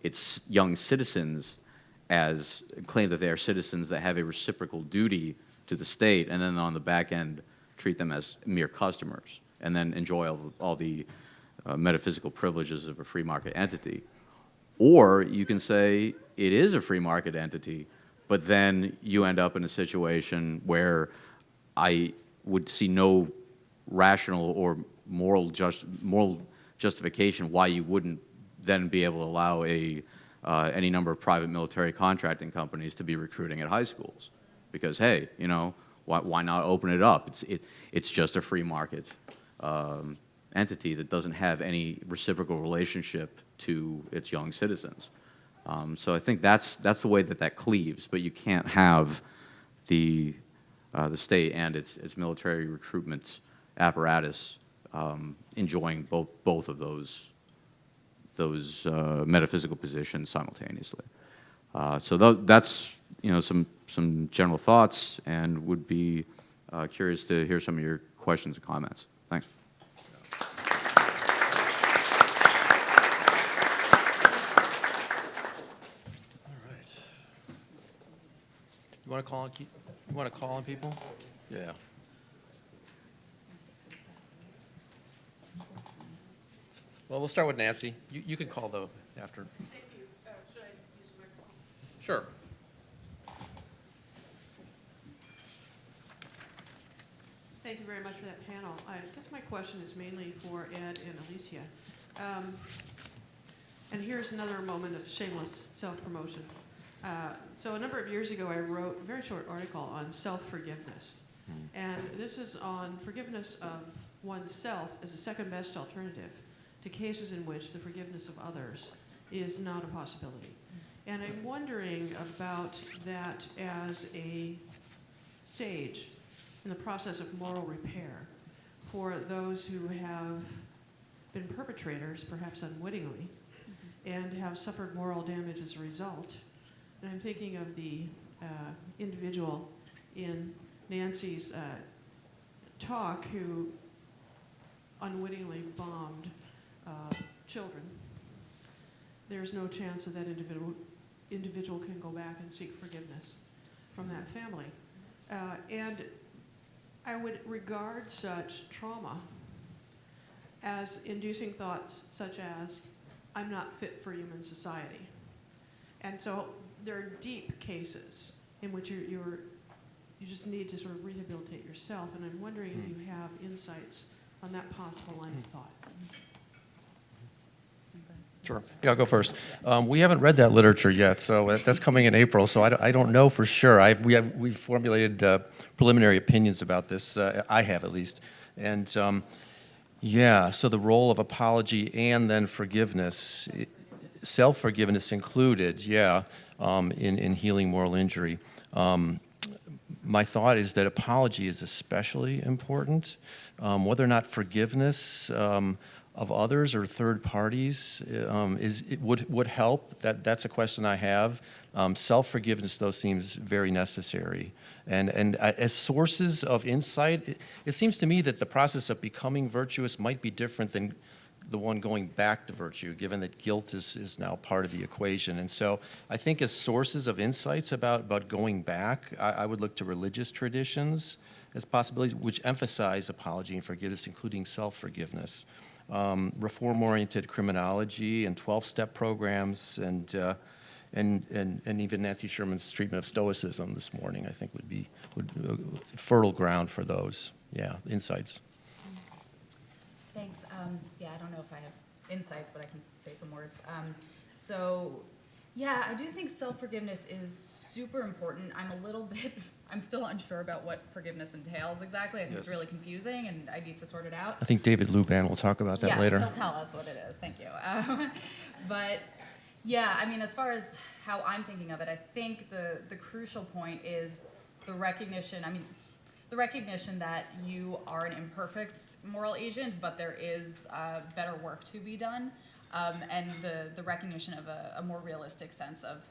its young citizens as claim that they are citizens that have a reciprocal duty to the state, and then on the back end treat them as mere customers and then enjoy all the metaphysical privileges of a free market entity. Or you can say it is a free market entity, but then you end up in a situation where I would see no rational or moral justification why you wouldn't then be able to allow any number of private military contracting companies to be recruiting at high schools. Because, hey, you know, why not open it up? It's just a free market entity that doesn't have any reciprocal relationship to its young citizens. So I think that's the way that cleaves, but you can't have the state and its military recruitment apparatus enjoying both of those metaphysical positions simultaneously. So that's some general thoughts, and would be curious to hear some of your questions and comments. Thanks. You want to call on people? Yeah. Well, we'll start with Nancy. You could call though after. Thank you. Should I use the microphone? Sure. Thank you very much for that panel. I guess my question is mainly for Ed and Alycia. And here's another moment of shameless self-promotion. So a number of years ago, I wrote a very short article on self-forgiveness. And this is on forgiveness of oneself as a second-best alternative to cases in which the forgiveness of others is not a possibility. And I'm wondering about that as a sage in the process of moral repair for those who have been perpetrators, perhaps unwittingly, and have suffered moral damage as a result. And I'm thinking of the individual in Nancy's talk who unwittingly bombed children. There's no chance that individual can go back and seek forgiveness. from that family. And I would regard such trauma as inducing thoughts such as, I'm not fit for human society. And so there are deep cases in which you just need to sort of rehabilitate yourself, and I'm wondering if you have insights on that possible line of thought. Sure. Yeah, I'll go first. We haven't read that literature yet, so that's coming in April, so I don't know for sure. We've formulated preliminary opinions about this. I have, at least. And so the role of apology and then forgiveness, self-forgiveness included, in healing moral injury. My thought is that apology is especially important. Whether or not forgiveness of others or third parties would help. That's a question I have. Self-forgiveness, though, seems very necessary. And as sources of insight, it seems to me that the process of becoming virtuous might be different than the one going back to virtue, given that guilt is now part of the equation. And so I think as sources of insights about going back, I would look to religious traditions as possibilities which emphasize apology and forgiveness, including self-forgiveness. Reform-oriented criminology and 12-step programs and even Nancy Sherman's treatment of Stoicism this morning, I think would fertile ground for those, insights. Thanks. I don't know if I have insights, but I can say some words. I do think self-forgiveness is super important. I'm still unsure about what forgiveness entails exactly. I think it's really confusing, and I need to sort it out. I think David Luban will talk about that later. Yes, he'll tell us what it is. Thank you. As far as how I'm thinking of it, I think the crucial point is the recognition that you are an imperfect moral agent, but there is better work to be done, and the recognition of a more realistic sense of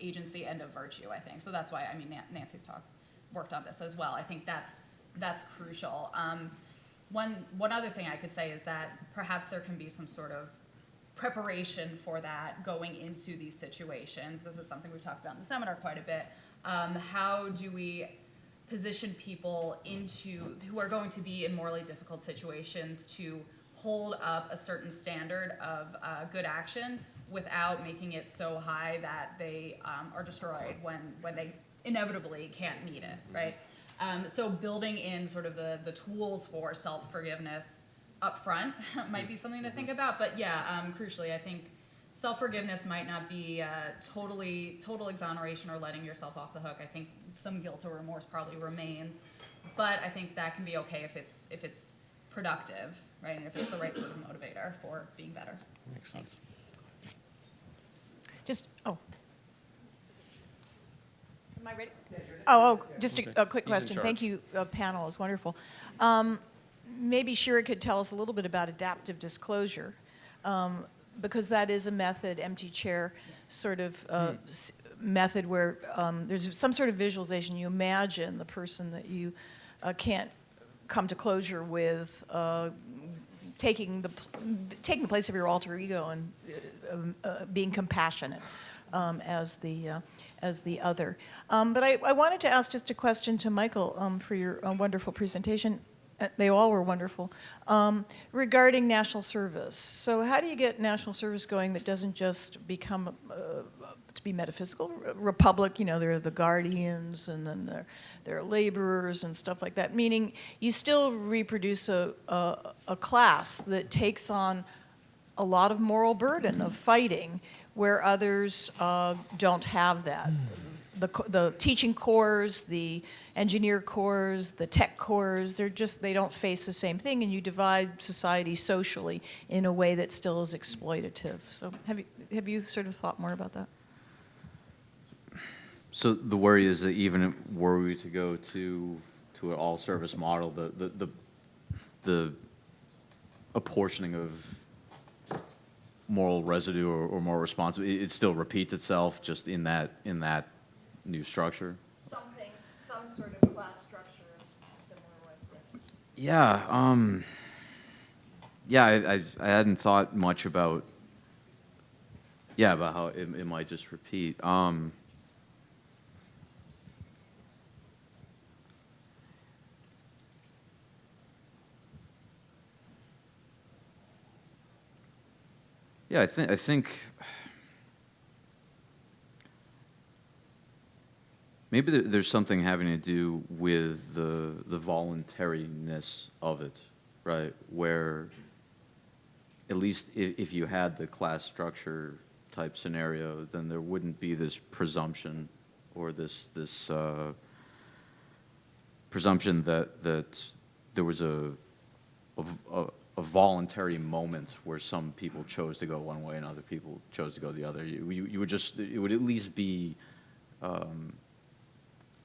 agency and of virtue, I think. So that's why, Nancy's talk worked on this as well. I think that's crucial. One other thing I could say is that perhaps there can be some sort of preparation for that going into these situations. This is something we've talked about in the seminar quite a bit. How do we position people who are going to be in morally difficult situations to hold up a certain standard of good action without making it so high that they are destroyed when they inevitably can't meet it, right? So building in sort of the tools for self-forgiveness up front might be something to think about. But crucially, I think self-forgiveness might not be total exoneration or letting yourself off the hook. I think some guilt or remorse probably remains, but I think that can be okay if it's productive, right? And if it's the right sort of motivator for being better. Makes sense. Am I ready? Just a quick question. Thank you, panel. It's wonderful. Maybe Shira could tell us a little bit about adaptive disclosure, because that is a method, empty chair sort of method where there's some sort of visualization. You imagine the person that you can't come to closure with taking the place of your alter ego and being compassionate as the other. But I wanted to ask just a question to Michael for your wonderful presentation. They all were wonderful. Regarding national service. So how do you get national service going that doesn't just become to be metaphysical? Republic, there are the guardians, and then there are laborers and stuff like that. Meaning you still reproduce a class that takes on a lot of moral burden of fighting, where others don't have that. The teaching corps, the engineer corps, the tech corps, they don't face the same thing, and you divide society socially in a way that still is exploitative. So have you sort of thought more about that? So the worry is that even were we to go to an all-service model, the apportioning of moral residue or moral responsibility, it still repeats itself just in that new structure. Some sort of class structure similar like this. I hadn't thought much about how it might just repeat. Yeah, I think maybe there's something having to do with the voluntariness of it, right? Where at least if you had the class structure type scenario, then there wouldn't be this presumption or this presumption that there was a voluntary moment where some people chose to go one way and other people chose to go the other. You would just, it would at least be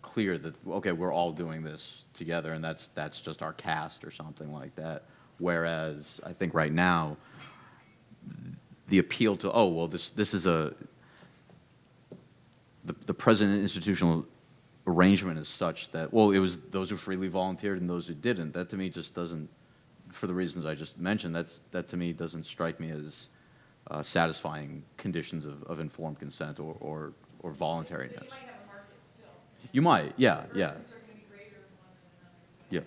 clear that, okay, we're all doing this together, and that's just our caste or something like that. Whereas I think right now, the appeal to, oh, well, this is the present institutional arrangement is such that, well, it was those who freely volunteered and those who didn't. That to me just doesn't, for the reasons I just mentioned, that to me doesn't strike me as satisfying conditions of informed consent or voluntariness. You might have a market still. You might, yeah, yeah. Are going to be greater in one than another. Yeah.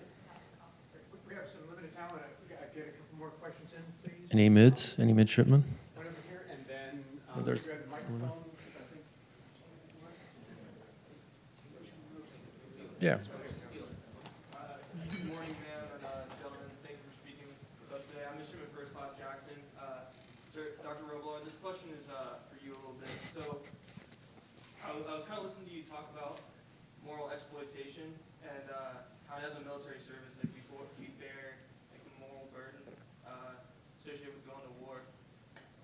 We have some limited time. Get a couple more questions in, please. Any mids? Any midshipmen? Right over here, and then there's- you have the microphone. I think. Yeah. Good morning, ma'am and gentlemen. Thanks for speaking with us today. I'm Midshipman First Class Jackson. Sir, Dr. Robillard, this question is for you a little bit. So, I was kind of listening to you talk about moral exploitation and how as a military service, like we bear like the moral burden associated with going to war.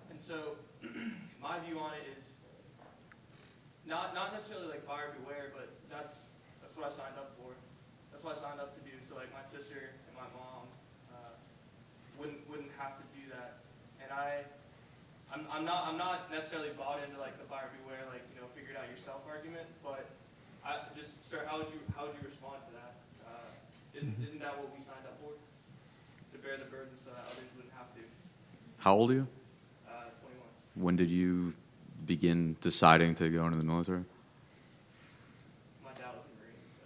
And so, my view on it is not necessarily like buyer beware, but that's what I signed up for. That's what I signed up to do. So like my sister and my mom wouldn't have to do that. And I'm not necessarily bought into like the buyer beware, like, you know, figure it out yourself argument. But sir, how would you respond to that? Isn't that what we signed up for? To bear the burden so that others wouldn't have to. How old are you? 21. When did you begin deciding to go into the military? My dad was a Marine, so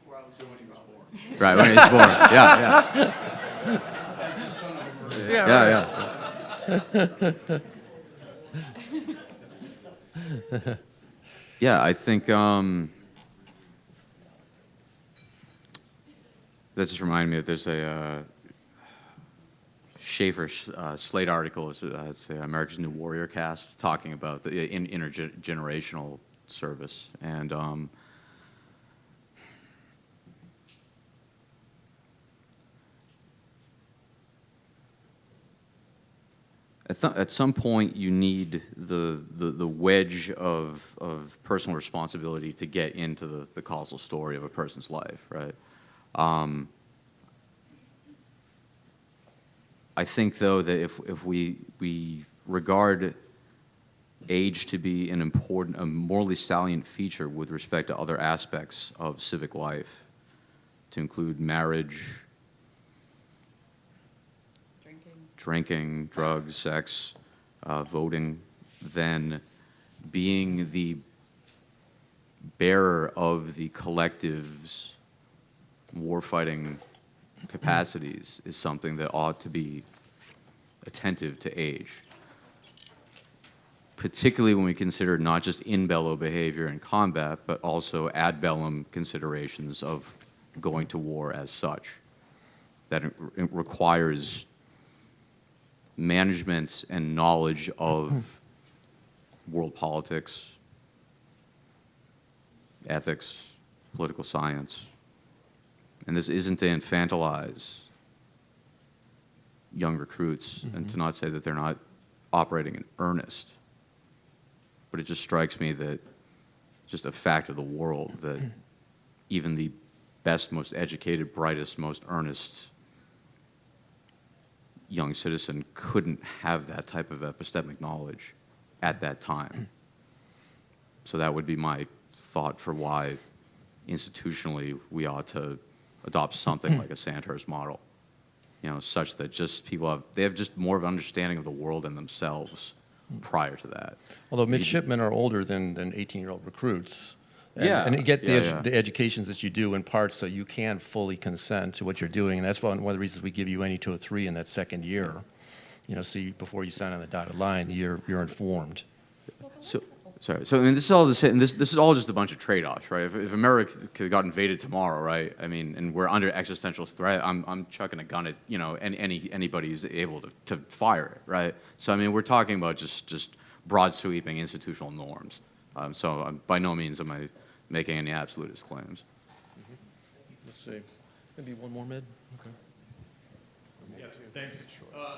before I was born, he was born. Right, when he's born. Yeah, yeah. Yeah. Yeah, I think that just reminded me that there's a Schaefer Slate article, it's America's New Warrior Cast, talking about the intergenerational service. And at some point, you need the wedge of personal responsibility to get into the causal story of a person's life, right? I think, though, that if we regard age to be an important, a morally salient feature with respect to other aspects of civic life, to include marriage, drinking, drugs, sex, voting, then being the bearer of the collective's warfighting capacities is something that ought to be attentive to age, particularly when we consider not just in bello behavior in combat, but also ad bellum considerations of going to war as such. That it requires management and knowledge of world politics, ethics, political science. And this isn't to infantilize young recruits and to not say that they're not operating in earnest. But it just strikes me that just a fact of the world that even the best, most educated, brightest, most earnest young citizen couldn't have that type of epistemic knowledge at that time. So that would be my thought for why institutionally we ought to adopt something like a Sandhurst model, you know, such that just people have just more of an understanding of the world and themselves prior to that. Although midshipmen are older than 18-year-old recruits. And, Yeah. and get Yeah. the educations that you do in part so you can fully consent to what you're doing. And that's one of the reasons we give you NE 203 in that second year. so before you sign on the dotted line, you're informed. So, sorry. So, I mean, this is all the same. This is all just a bunch of trade-offs, right? If America got invaded tomorrow, right? I mean, and we're under existential threat, I'm chucking a gun at anybody who's able to fire it, right? So, I mean, we're talking about just broad sweeping institutional norms. So, by no means am I making any absolutist claims. Let's see. Maybe one more mid. Okay. Yeah, thanks.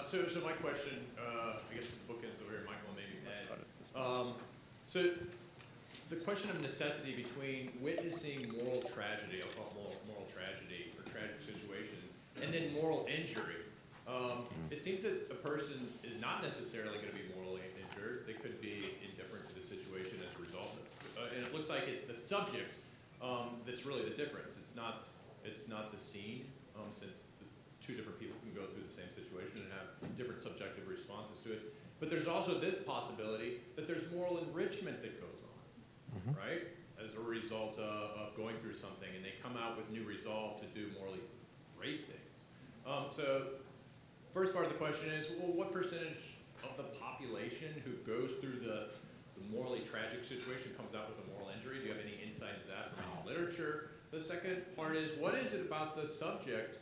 So my question, I guess the bookends over here, Michael, and maybe Ed. So the question of necessity between witnessing moral tragedy, I'll call it moral tragedy or tragic situations, and then moral injury. It seems that a person is not necessarily going to be morally injured. They could be indifferent to the situation as a result of it. And it looks like it's the subject that's really the difference. It's not the scene, since two different people can go through the same situation and have different subjective responses to it. But there's also this possibility that there's moral enrichment that goes on, right? As a result of going through something, and they come out with new resolve to do morally great things. So first part of the question is, well, what percentage of the population who goes through the morally tragic situation comes out with a moral injury? Do you have any insight into that from any literature? The second part is, what is it about the subject?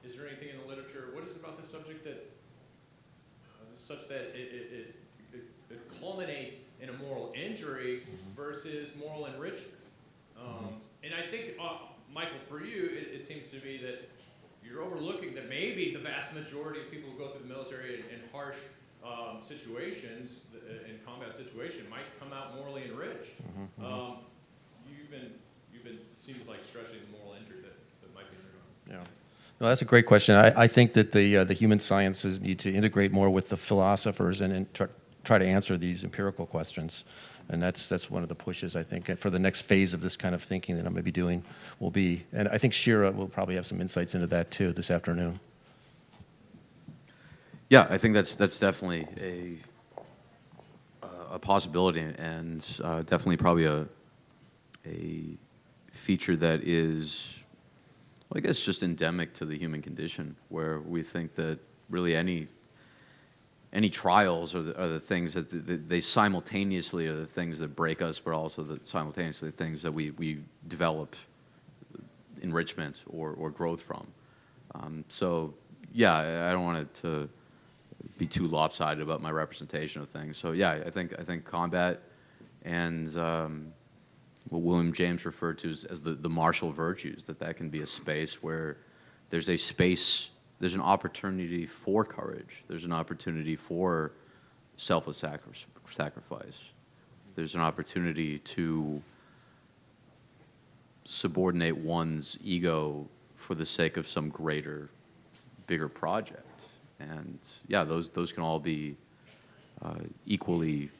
Is there anything in the literature? What is it about the subject that, such that it culminates in a moral injury versus moral enrichment? And I think, Michael, for you, it seems to me that you're overlooking that maybe the vast majority of people who go through the military in harsh situations, in combat situation, might come out morally enriched. You've been seems like stressing the moral injury that might be undergone. Yeah. No, that's a great question. I think that the human sciences need to integrate more with the philosophers and try to answer these empirical questions. And that's one of the pushes, I think, for the next phase of this kind of thinking that I'm going to be doing will be. And I think Shira will probably have some insights into that, too, this afternoon. Yeah, I think that's definitely a possibility, and definitely probably a feature that is, well, I guess, just endemic to the human condition, where we think that really any trials are the things that they simultaneously are the things that break us, but also simultaneously things that we develop enrichment or growth from. So yeah, I don't want it to be too lopsided about my representation of things. So yeah, I think combat and what William James referred to as the martial virtues, that can be a space where there's an opportunity for courage. There's an opportunity for selfless sacrifice. There's an opportunity to subordinate one's ego for the sake of some greater, bigger project. And yeah, those can all be equally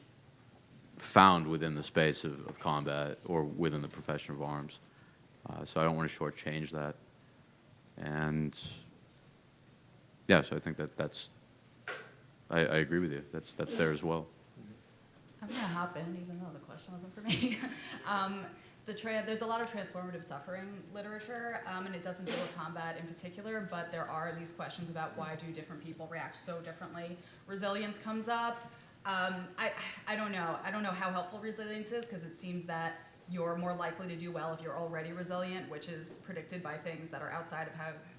found within the space of combat or within the profession of arms. So I don't want to shortchange that. And yeah, so I think I agree with you. That's there as well. I'm gonna hop in, even though the question wasn't for me. There's a lot of transformative suffering literature, and it doesn't deal with combat in particular, but there are these questions about why do different people react so differently. Resilience comes up. I don't know. I don't know how helpful resilience is, because it seems that you're more likely to do well if you're already resilient, which is predicted by things that are outside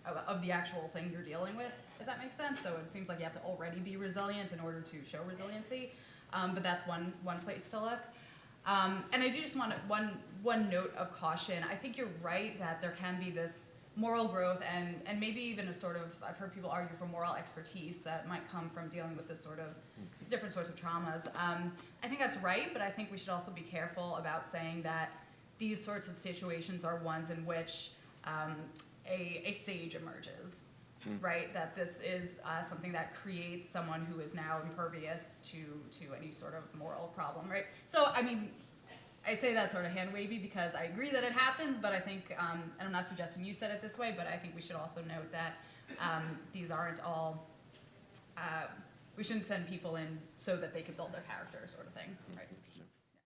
of the actual thing you're dealing with, if that makes sense. So it seems like you have to already be resilient in order to show resiliency. But that's one place to look. And I do just want one note of caution. I think you're right that there can be this moral growth and maybe even a sort of, I've heard people argue for moral expertise that might come from dealing with this sort of different sorts of traumas. I think that's right, but I think we should also be careful about saying that these sorts of situations are ones in which a sage emerges, right? That this is something that creates someone who is now impervious to any sort of moral problem, right? So, I mean, I say that sort of hand-wavy because I agree that it happens, but I think, and I'm not suggesting you said it this way, but I think we should also note that these aren't all, we shouldn't send people in so that they could build their character sort of thing, right?